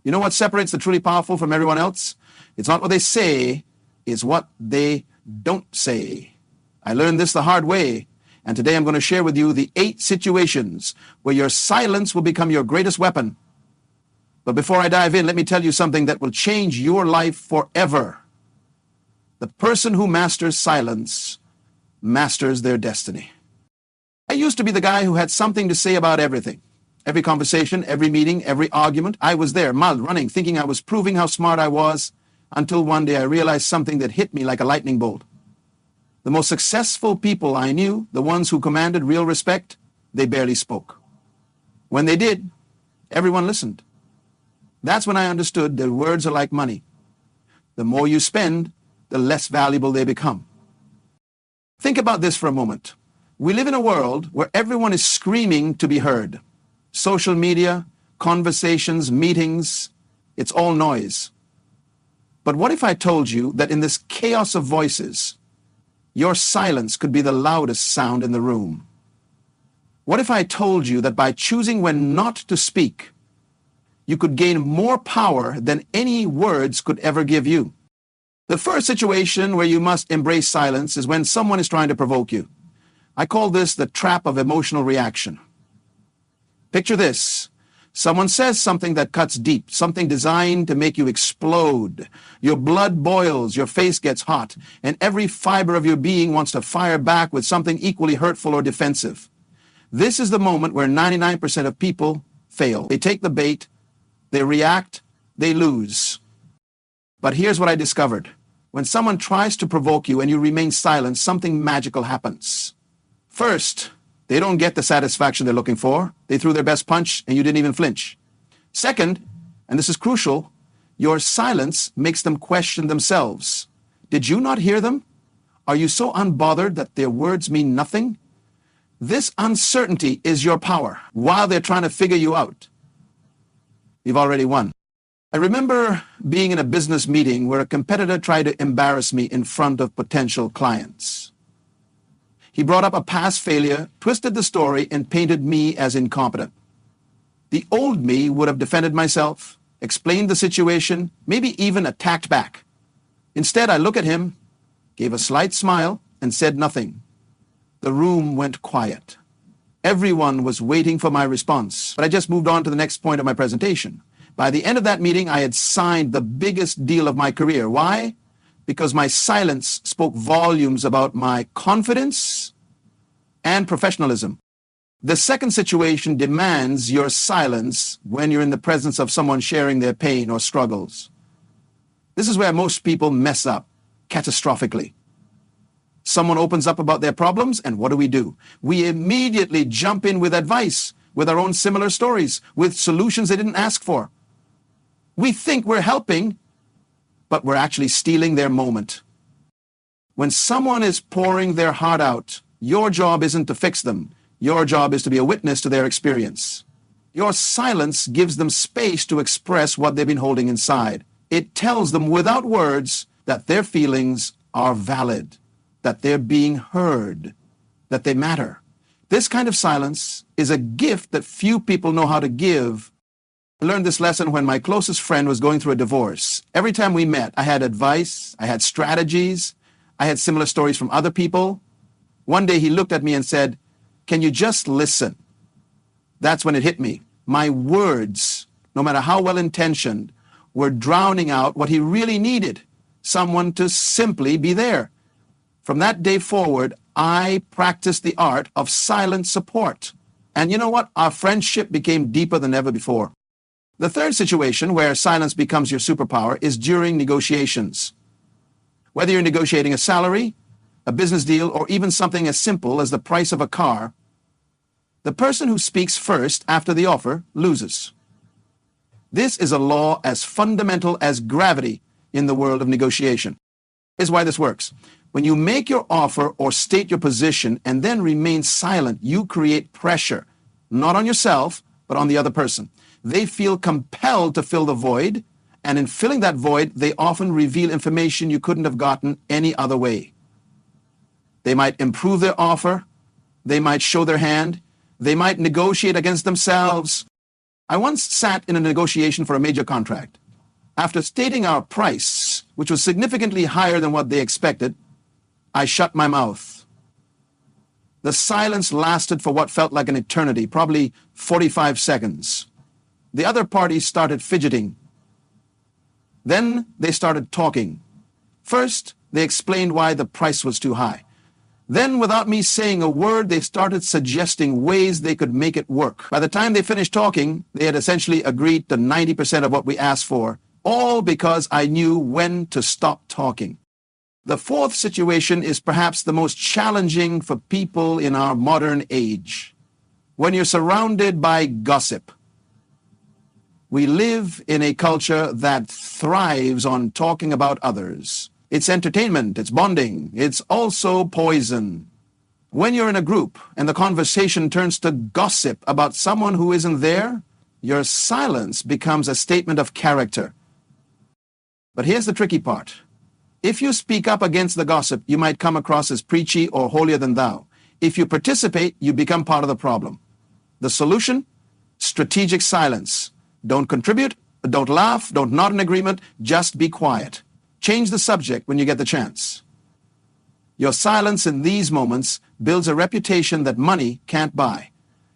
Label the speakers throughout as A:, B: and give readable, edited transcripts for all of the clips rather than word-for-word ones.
A: You know what separates the truly powerful from everyone else? It's not what they say, it's what they don't say. I learned this the hard way, and today I'm going to share with you the 8 situations where your silence will become your greatest weapon. But before I dive in, let me tell you something that will change your life forever. The person who masters silence masters their destiny. I used to be the guy who had something to say about everything. Every conversation, every meeting, every argument, I was there, mud running, thinking I was proving how smart I was, until one day I realized something that hit me like a lightning bolt. The most successful people I knew, the ones who commanded real respect, they barely spoke. When they did, everyone listened. That's when I understood that words are like money. The more you spend, the less valuable they become. Think about this for a moment. We live in a world where everyone is screaming to be heard. Social media, conversations, meetings, it's all noise. But what if I told you that in this chaos of voices, your silence could be the loudest sound in the room? What if I told you that by choosing when not to speak, you could gain more power than any words could ever give you? The first situation where you must embrace silence is when someone is trying to provoke you. I call this the trap of emotional reaction. Picture this. Someone says something that cuts deep, something designed to make you explode. Your blood boils, your face gets hot, and every fiber of your being wants to fire back with something equally hurtful or defensive. This is the moment where 99% of people fail. They take the bait, they react, they lose. But here's what I discovered. When someone tries to provoke you and you remain silent, something magical happens. First, they don't get the satisfaction they're looking for. They threw their best punch and you didn't even flinch. Second, and this is crucial, your silence makes them question themselves. Did you not hear them? Are you so unbothered that their words mean nothing? This uncertainty is your power while they're trying to figure you out. You've already won. I remember being in a business meeting where a competitor tried to embarrass me in front of potential clients. He brought up a past failure, twisted the story, and painted me as incompetent. The old me would have defended myself, explained the situation, maybe even attacked back. Instead, I looked at him, gave a slight smile, and said nothing. The room went quiet. Everyone was waiting for my response, but I just moved on to the next point of my presentation. By the end of that meeting, I had signed the biggest deal of my career. Why? Because my silence spoke volumes about my confidence and professionalism. The second situation demands your silence when you're in the presence of someone sharing their pain or struggles. This is where most people mess up catastrophically. Someone opens up about their problems, and what do? We immediately jump in with advice, with our own similar stories, with solutions they didn't ask for. We think we're helping, but we're actually stealing their moment. When someone is pouring their heart out, your job isn't to fix them. Your job is to be a witness to their experience. Your silence gives them space to express what they've been holding inside. It tells them without words that their feelings are valid, that they're being heard, that they matter. This kind of silence is a gift that few people know how to give. I learned this lesson when my closest friend was going through a divorce. Every time we met, I had advice, I had strategies, I had similar stories from other people. One day he looked at me and said, "Can you just listen?" That's when it hit me. My words, no matter how well-intentioned, were drowning out what he really needed, someone to simply be there. From that day forward, I practiced the art of silent support. And you know what? Our friendship became deeper than ever before. The third situation where silence becomes your superpower is during negotiations. Whether you're negotiating a salary, a business deal, or even something as simple as the price of a car, the person who speaks first after the offer loses. This is a law as fundamental as gravity in the world of negotiation. Here's why this works. When you make your offer or state your position and then remain silent, you create pressure, not on yourself, but on the other person. They feel compelled to fill the void, and in filling that void, they often reveal information you couldn't have gotten any other way. They might improve their offer, they might show their hand, they might negotiate against themselves. I once sat in a negotiation for a major contract. After stating our price, which was significantly higher than what they expected, I shut my mouth. The silence lasted for what felt like an eternity, probably 45 seconds. The other party started fidgeting. Then they started talking. First, they explained why the price was too high. Then, without me saying a word, they started suggesting ways they could make it work. By the time they finished talking, they had essentially agreed to 90% of what we asked for, all because I knew when to stop talking. The fourth situation is perhaps the most challenging for people in our modern age. When you're surrounded by gossip. We live in a culture that thrives on talking about others. It's entertainment, it's bonding, it's also poison. When you're in a group and the conversation turns to gossip about someone who isn't there, your silence becomes a statement of character. But here's the tricky part. If you speak up against the gossip, you might come across as preachy or holier than thou. If you participate, you become part of the problem. The solution? Strategic silence. Don't contribute, don't laugh, don't nod in agreement, just be quiet. Change the subject when you get the chance. Your silence in these moments builds a reputation that money can't buy,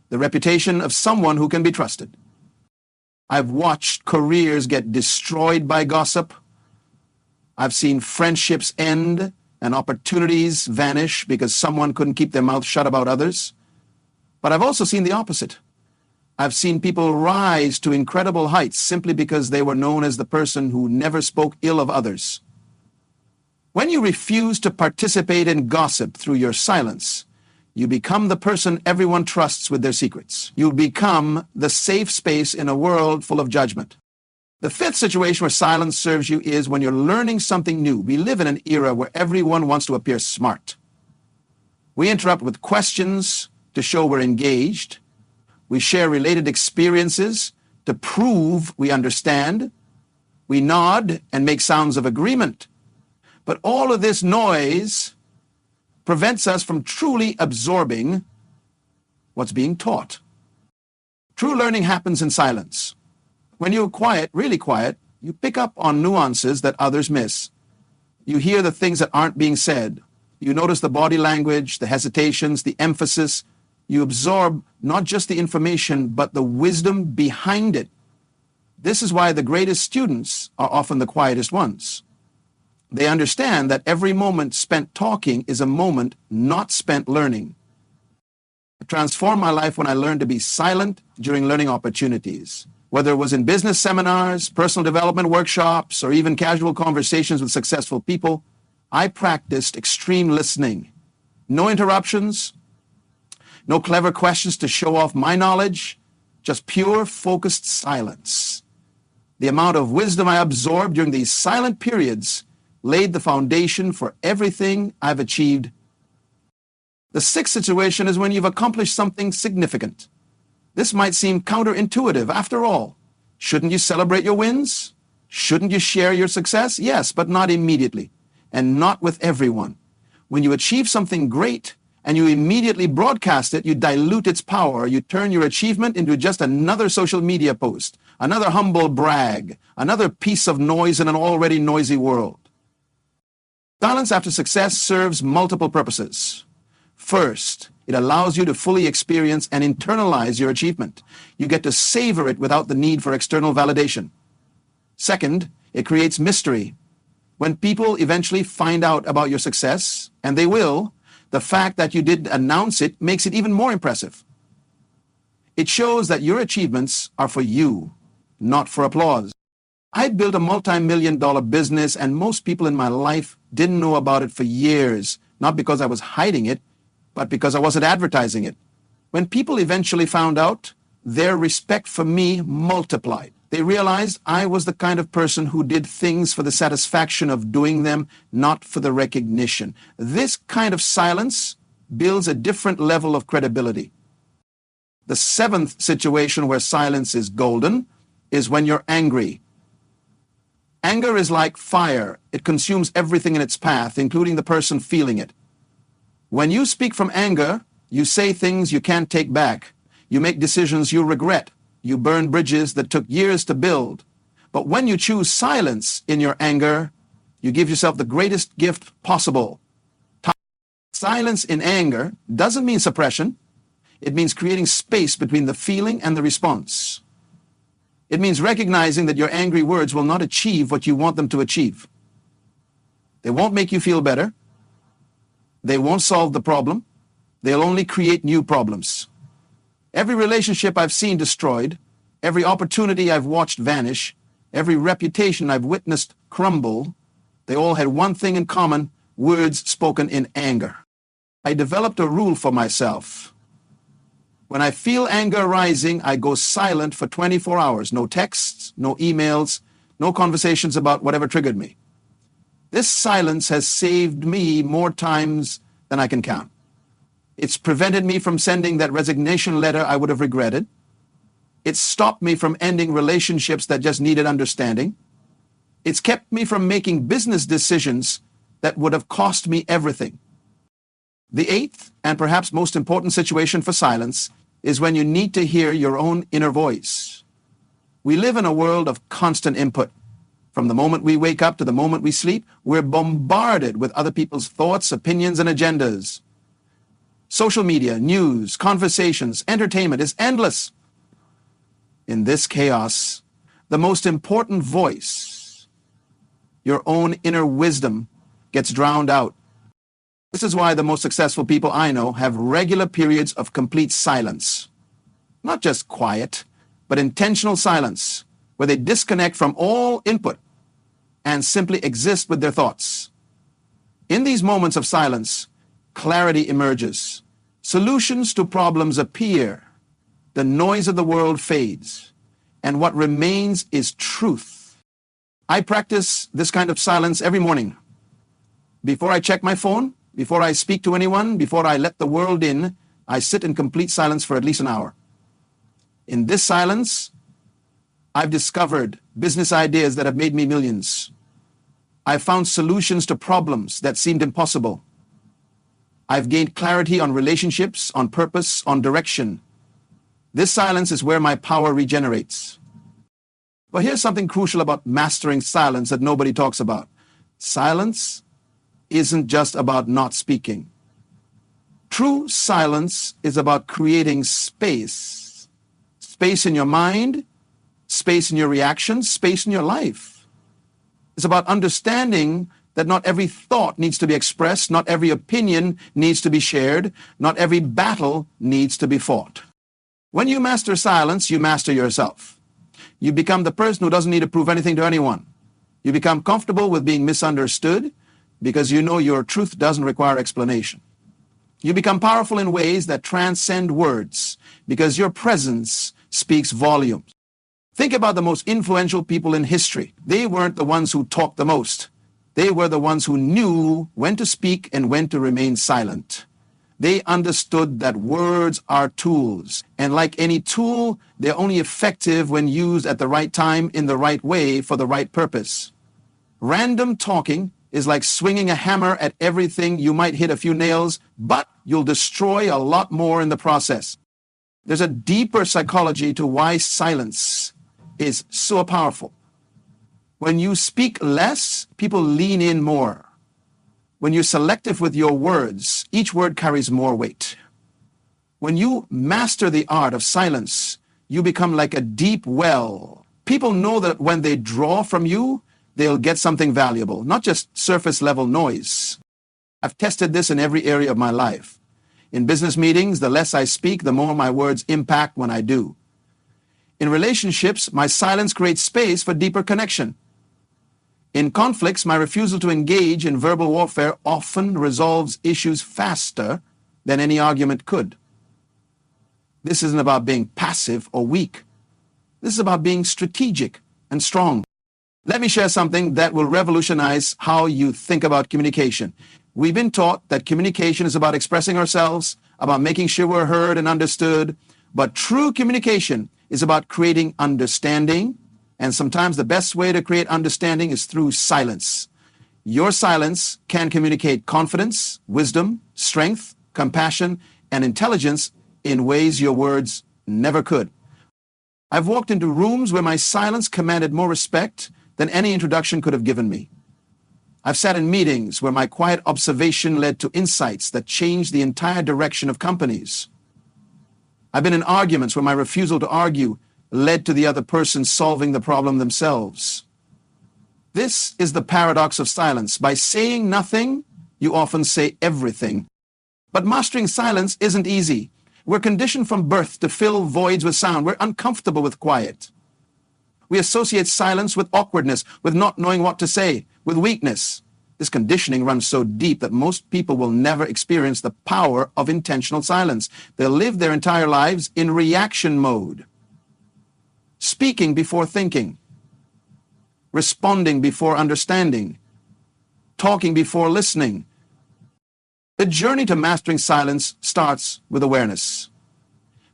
A: the reputation of someone who can be trusted. I've watched careers get destroyed by gossip. I've seen friendships end and opportunities vanish because someone couldn't keep their mouth shut about others. But I've also seen the opposite. I've seen people rise to incredible heights simply because they were known as the person who never spoke ill of others. When you refuse to participate in gossip through your silence, you become the person everyone trusts with their secrets. You become the safe space in a world full of judgment. The fifth situation where silence serves you is when you're learning something new. We live in an era where everyone wants to appear smart. We interrupt with questions to show we're engaged. We share related experiences to prove we understand. We nod and make sounds of agreement. But all of this noise prevents us from truly absorbing what's being taught. True learning happens in silence. When you're quiet, really quiet, you pick up on nuances that others miss. You hear the things that aren't being said. You notice the body language, the hesitations, the emphasis. You absorb not just the information, but the wisdom behind it. This is why the greatest students are often the quietest ones. They understand that every moment spent talking is a moment not spent learning. It transformed my life when I learned to be silent during learning opportunities. Whether it was in business seminars, personal development workshops, or even casual conversations with successful people, I practiced extreme listening. No interruptions, no clever questions to show off my knowledge, just pure, focused silence. The amount of wisdom I absorbed during these silent periods laid the foundation for everything I've achieved. The sixth situation is when you've accomplished something significant. This might seem counterintuitive. After all, shouldn't you celebrate your wins? Shouldn't you share your success? Yes, but not immediately, and not with everyone. When you achieve something great, and you immediately broadcast it, you dilute its power. You turn your achievement into just another social media post, another humble brag, another piece of noise in an already noisy world. Silence after success serves multiple purposes. First, it allows you to fully experience and internalize your achievement. You get to savor it without the need for external validation. Second, it creates mystery. When people eventually find out about your success, and they will, the fact that you didn't announce it makes it even more impressive. It shows that your achievements are for you, not for applause. I built a multi-million-dollar business, and most people in my life didn't know about it for years, not because I was hiding it, but because I wasn't advertising it. When people eventually found out, their respect for me multiplied. They realized I was the kind of person who did things for the satisfaction of doing them, not for the recognition. This kind of silence builds a different level of credibility. The seventh situation where silence is golden is when you're angry. Anger is like fire. It consumes everything in its path, including the person feeling it. When you speak from anger, you say things you can't take back. You make decisions you regret. You burn bridges that took years to build. But when you choose silence in your anger, you give yourself the greatest gift possible. Silence in anger doesn't mean suppression. It means creating space between the feeling and the response. It means recognizing that your angry words will not achieve what you want them to achieve. They won't make you feel better. They won't solve the problem. They'll only create new problems. Every relationship I've seen destroyed, every opportunity I've watched vanish, every reputation I've witnessed crumble, they all had one thing in common: words spoken in anger. I developed a rule for myself. When I feel anger rising, I go silent for 24 hours. No texts, no emails, no conversations about whatever triggered me. This silence has saved me more times than I can count. It's prevented me from sending that resignation letter I would have regretted. It's stopped me from ending relationships that just needed understanding. It's kept me from making business decisions that would have cost me everything. The eighth and perhaps most important situation for silence is when you need to hear your own inner voice. We live in a world of constant input. From the moment we wake up to the moment we sleep, we're bombarded with other people's thoughts, opinions, and agendas. Social media, news, conversations, entertainment is endless. In this chaos, the most important voice, your own inner wisdom, gets drowned out. This is why the most successful people I know have regular periods of complete silence. Not just quiet, but intentional silence, where they disconnect from all input and simply exist with their thoughts. In these moments of silence, clarity emerges. Solutions to problems appear. The noise of the world fades, and what remains is truth. I practice this kind of silence every morning. Before I check my phone, before I speak to anyone, before I let the world in, I sit in complete silence for at least an hour. In this silence, I've discovered business ideas that have made me millions. I've found solutions to problems that seemed impossible. I've gained clarity on relationships, on purpose, on direction. This silence is where my power regenerates. But here's something crucial about mastering silence that nobody talks about. Silence isn't just about not speaking. True silence is about creating space. Space in your mind, space in your reactions, space in your life. It's about understanding that not every thought needs to be expressed, not every opinion needs to be shared, not every battle needs to be fought. When you master silence, you master yourself. You become the person who doesn't need to prove anything to anyone. You become comfortable with being misunderstood because you know your truth doesn't require explanation. You become powerful in ways that transcend words because your presence speaks volumes. Think about the most influential people in history. They weren't the ones who talked the most. They were the ones who knew when to speak and when to remain silent. They understood that words are tools, and like any tool, they're only effective when used at the right time, in the right way, for the right purpose. Random talking is like swinging a hammer at everything. You might hit a few nails, but you'll destroy a lot more in the process. There's a deeper psychology to why silence is so powerful. When you speak less, people lean in more. When you're selective with your words, each word carries more weight. When you master the art of silence, you become like a deep well. People know that when they draw from you, they'll get something valuable, not just surface-level noise. I've tested this in every area of my life. In business meetings, the less I speak, the more my words impact when I do. In relationships, my silence creates space for deeper connection. In conflicts, my refusal to engage in verbal warfare often resolves issues faster than any argument could. This isn't about being passive or weak. This is about being strategic and strong. Let me share something that will revolutionize how you think about communication. We've been taught that communication is about expressing ourselves, about making sure we're heard and understood, but true communication is about creating understanding, and sometimes the best way to create understanding is through silence. Your silence can communicate confidence, wisdom, strength, compassion, and intelligence in ways your words never could. I've walked into rooms where my silence commanded more respect than any introduction could have given me. I've sat in meetings where my quiet observation led to insights that changed the entire direction of companies. I've been in arguments where my refusal to argue led to the other person solving the problem themselves. This is the paradox of silence. By saying nothing, you often say everything. But mastering silence isn't easy. We're conditioned from birth to fill voids with sound. We're uncomfortable with quiet. We associate silence with awkwardness, with not knowing what to say, with weakness. This conditioning runs so deep that most people will never experience the power of intentional silence. They'll live their entire lives in reaction mode. Speaking before thinking. Responding before understanding. Talking before listening. The journey to mastering silence starts with awareness.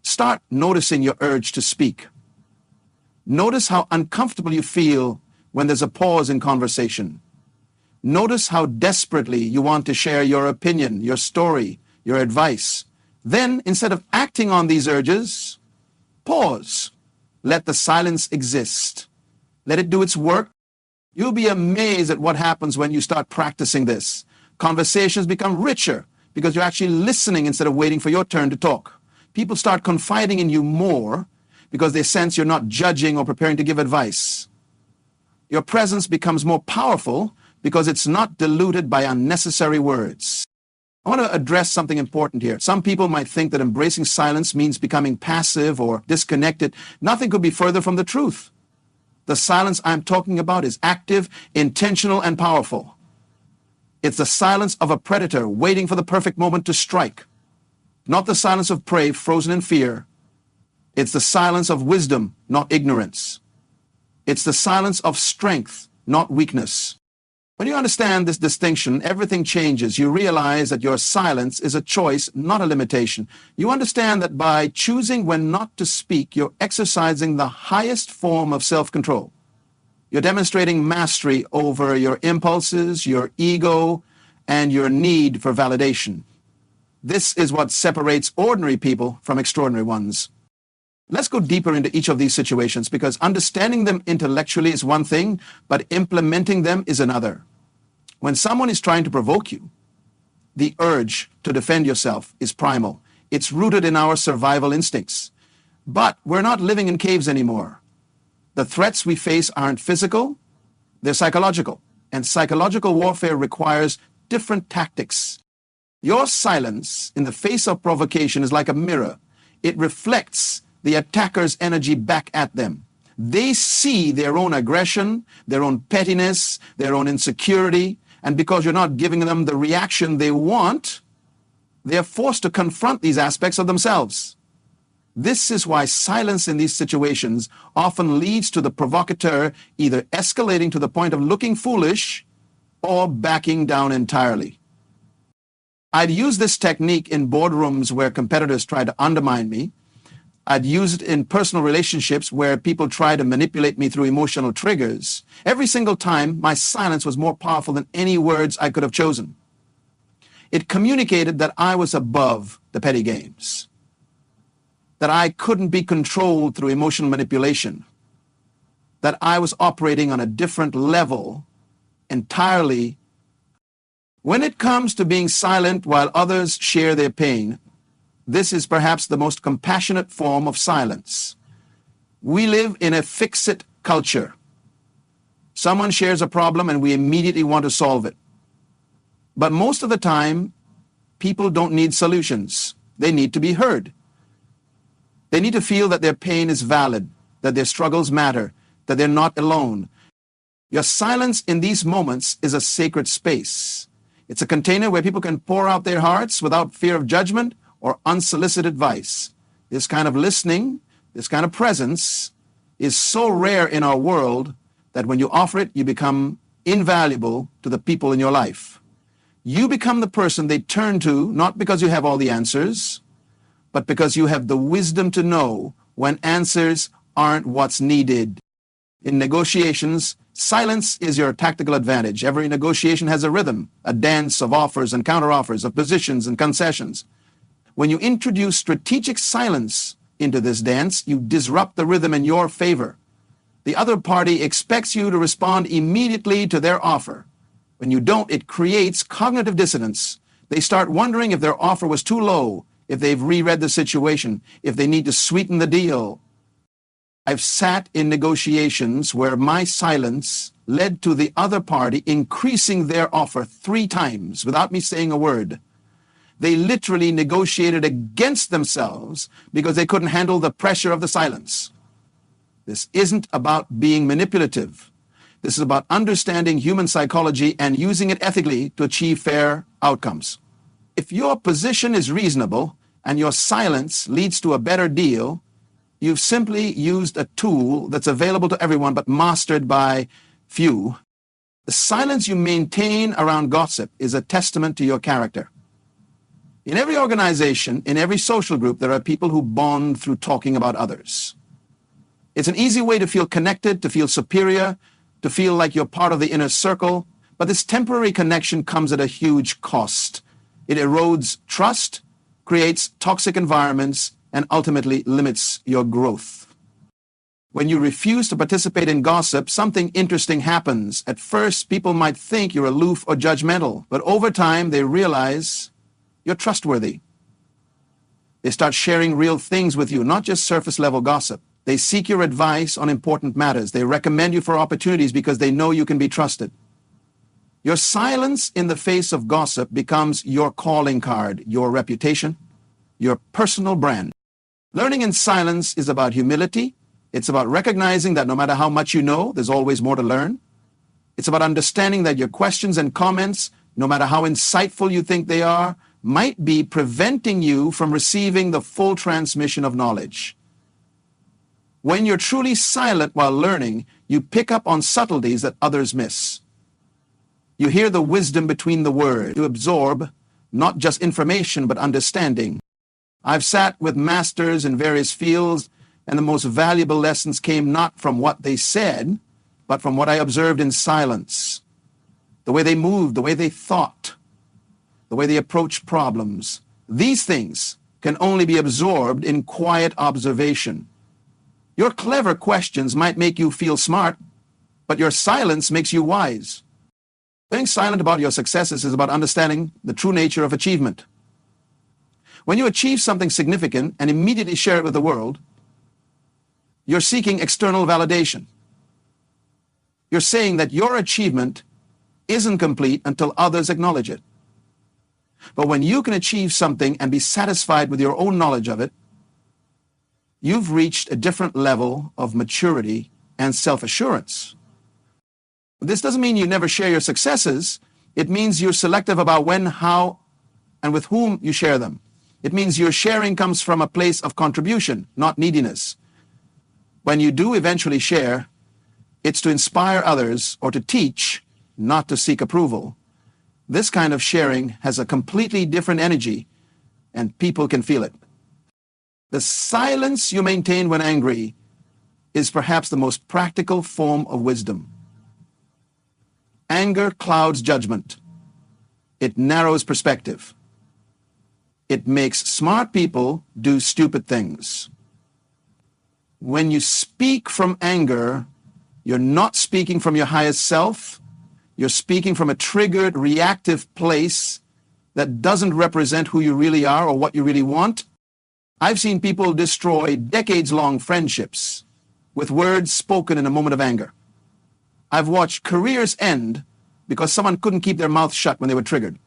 A: Start noticing your urge to speak. Notice how uncomfortable you feel when there's a pause in conversation. Notice how desperately you want to share your opinion, your story, your advice. Then, instead of acting on these urges, pause. Let the silence exist. Let it do its work. You'll be amazed at what happens when you start practicing this. Conversations become richer because you're actually listening instead of waiting for your turn to talk. People start confiding in you more because they sense you're not judging or preparing to give advice. Your presence becomes more powerful because it's not diluted by unnecessary words. I want to address something important here. Some people might think that embracing silence means becoming passive or disconnected. Nothing could be further from the truth. The silence I'm talking about is active, intentional, and powerful. It's the silence of a predator waiting for the perfect moment to strike. Not the silence of prey frozen in fear. It's the silence of wisdom, not ignorance. It's the silence of strength, not weakness. When you understand this distinction, everything changes. You realize that your silence is a choice, not a limitation. You understand that by choosing when not to speak, you're exercising the highest form of self-control. You're demonstrating mastery over your impulses, your ego, and your need for validation. This is what separates ordinary people from extraordinary ones. Let's go deeper into each of these situations because understanding them intellectually is one thing, but implementing them is another. When someone is trying to provoke you, the urge to defend yourself is primal. It's rooted in our survival instincts. But we're not living in caves anymore. The threats we face aren't physical, they're psychological. And psychological warfare requires different tactics. Your silence in the face of provocation is like a mirror. It reflects the attacker's energy back at them. They see their own aggression, their own pettiness, their own insecurity, and because you're not giving them the reaction they want, they're forced to confront these aspects of themselves. This is why silence in these situations often leads to the provocateur either escalating to the point of looking foolish or backing down entirely. I'd use this technique in boardrooms where competitors try to undermine me. I'd use it in personal relationships where people try to manipulate me through emotional triggers. Every single time, my silence was more powerful than any words I could have chosen. It communicated that I was above the petty games, that I couldn't be controlled through emotional manipulation, that I was operating on a different level entirely. When it comes to being silent while others share their pain, this is perhaps the most compassionate form of silence. We live in a fix-it culture. Someone shares a problem and we immediately want to solve it. But most of the time, people don't need solutions. They need to be heard. They need to feel that their pain is valid, that their struggles matter, that they're not alone. Your silence in these moments is a sacred space. It's a container where people can pour out their hearts without fear of judgment or unsolicited advice. This kind of listening, this kind of presence is so rare in our world that when you offer it, you become invaluable to the people in your life. You become the person they turn to, not because you have all the answers, but because you have the wisdom to know when answers aren't what's needed. In negotiations, silence is your tactical advantage. Every negotiation has a rhythm, a dance of offers and counteroffers, of positions and concessions. When you introduce strategic silence into this dance, you disrupt the rhythm in your favor. The other party expects you to respond immediately to their offer. When you don't, it creates cognitive dissonance. They start wondering if their offer was too low, if they've reread the situation, if they need to sweeten the deal. I've sat in negotiations where my silence led to the other party increasing their offer 3 times without me saying a word. They literally negotiated against themselves because they couldn't handle the pressure of the silence. This isn't about being manipulative. This is about understanding human psychology and using it ethically to achieve fair outcomes. If your position is reasonable and your silence leads to a better deal, you've simply used a tool that's available to everyone but mastered by few. The silence you maintain around gossip is a testament to your character. In every organization, in every social group, there are people who bond through talking about others. It's an easy way to feel connected, to feel superior, to feel like you're part of the inner circle, but this temporary connection comes at a huge cost. It erodes trust, creates toxic environments, and ultimately limits your growth. When you refuse to participate in gossip, something interesting happens. At first, people might think you're aloof or judgmental, but over time, they realize you're trustworthy. They start sharing real things with you, not just surface-level gossip. They seek your advice on important matters. They recommend you for opportunities because they know you can be trusted. Your silence in the face of gossip becomes your calling card, your reputation, your personal brand. Learning in silence is about humility. It's about recognizing that no matter how much you know, there's always more to learn. It's about understanding that your questions and comments, no matter how insightful you think they are, might be preventing you from receiving the full transmission of knowledge. When you're truly silent while learning, you pick up on subtleties that others miss. You hear the wisdom between the words. You absorb not just information, but understanding. I've sat with masters in various fields, and the most valuable lessons came not from what they said, but from what I observed in silence. The way they moved, the way they thought, the way they approached problems. These things can only be absorbed in quiet observation. Your clever questions might make you feel smart, but your silence makes you wise. Being silent about your successes is about understanding the true nature of achievement. When you achieve something significant and immediately share it with the world, you're seeking external validation. You're saying that your achievement isn't complete until others acknowledge it. But when you can achieve something and be satisfied with your own knowledge of it, you've reached a different level of maturity and self-assurance. This doesn't mean you never share your successes. It means you're selective about when, how, and with whom you share them. It means your sharing comes from a place of contribution, not neediness. When you do eventually share, it's to inspire others or to teach, not to seek approval. This kind of sharing has a completely different energy, and people can feel it. The silence you maintain when angry is perhaps the most practical form of wisdom. Anger clouds judgment. It narrows perspective. It makes smart people do stupid things. When you speak from anger, you're not speaking from your highest self. You're speaking from a triggered, reactive place that doesn't represent who you really are or what you really want. I've seen people destroy decades-long friendships with words spoken in a moment of anger. I've watched careers end because someone couldn't keep their mouth shut when they were triggered.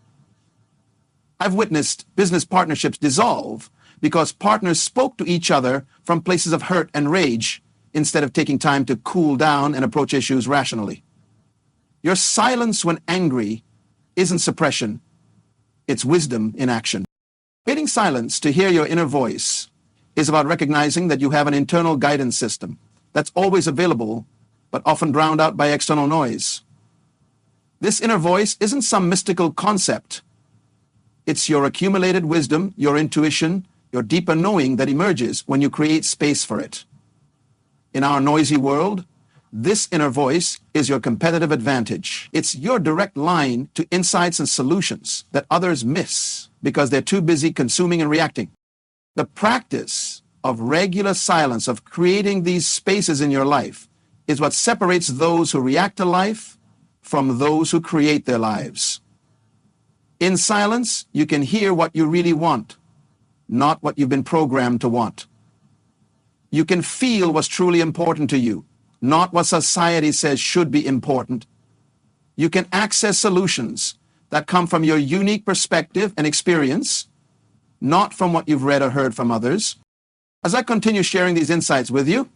A: I've witnessed business partnerships dissolve because partners spoke to each other from places of hurt and rage instead of taking time to cool down and approach issues rationally. Your silence when angry isn't suppression, it's wisdom in action. Creating silence to hear your inner voice is about recognizing that you have an internal guidance system that's always available, but often drowned out by external noise. This inner voice isn't some mystical concept. It's your accumulated wisdom, your intuition, your deeper knowing that emerges when you create space for it. In our noisy world, this inner voice is your competitive advantage. It's your direct line to insights and solutions that others miss because they're too busy consuming and reacting. The practice of regular silence, of creating these spaces in your life, is what separates those who react to life from those who create their lives. In silence, you can hear what you really want, not what you've been programmed to want. You can feel what's truly important to you, not what society says should be important. You can access solutions that come from your unique perspective and experience, not from what you've read or heard from others. As I continue sharing these insights with you,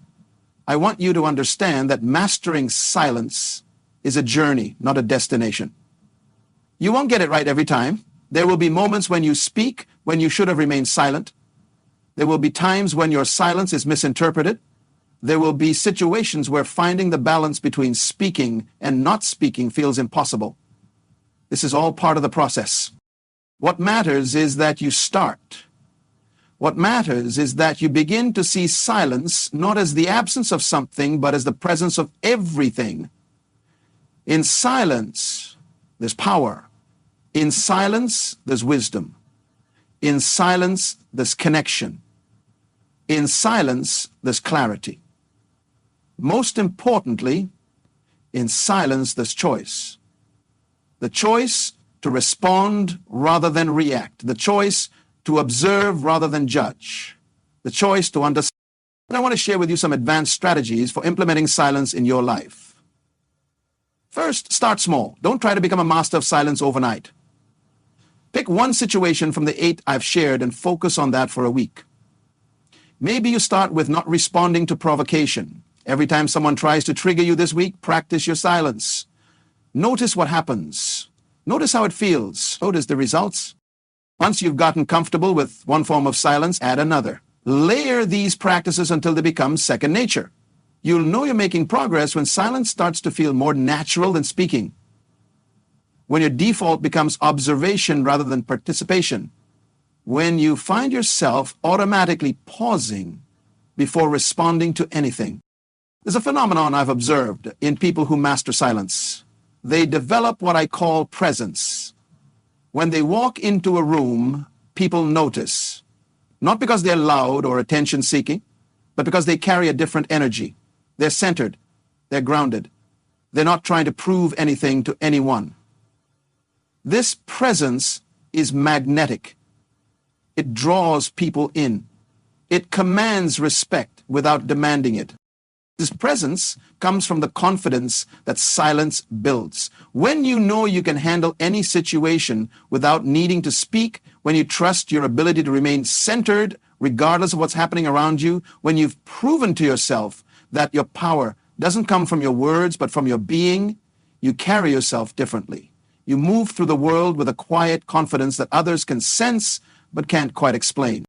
A: I want you to understand that mastering silence is a journey, not a destination. You won't get it right every time. There will be moments when you speak when you should have remained silent. There will be times when your silence is misinterpreted. There will be situations where finding the balance between speaking and not speaking feels impossible. This is all part of the process. What matters is that you start. What matters is that you begin to see silence not as the absence of something, but as the presence of everything. In silence, there's power. In silence, there's wisdom. In silence, there's connection. In silence, there's clarity. Most importantly, in silence, there's choice. The choice to respond rather than react. The choice to observe rather than judge. The choice to understand. And I want to share with you some advanced strategies for implementing silence in your life. First, start small. Don't try to become a master of silence overnight. Pick one situation from the 8 I've shared and focus on that for a week. Maybe you start with not responding to provocation. Every time someone tries to trigger you this week, practice your silence. Notice what happens. Notice how it feels. Notice the results. Once you've gotten comfortable with one form of silence, add another. Layer these practices until they become second nature. You'll know you're making progress when silence starts to feel more natural than speaking. When your default becomes observation rather than participation. When you find yourself automatically pausing before responding to anything. There's a phenomenon I've observed in people who master silence. They develop what I call presence. When they walk into a room, people notice. Not because they're loud or attention-seeking, but because they carry a different energy. They're centered. They're grounded. They're not trying to prove anything to anyone. This presence is magnetic. It draws people in. It commands respect without demanding it. This presence comes from the confidence that silence builds. When you know you can handle any situation without needing to speak, when you trust your ability to remain centered regardless of what's happening around you, when you've proven to yourself that your power doesn't come from your words but from your being, you carry yourself differently. You move through the world with a quiet confidence that others can sense but can't quite explain.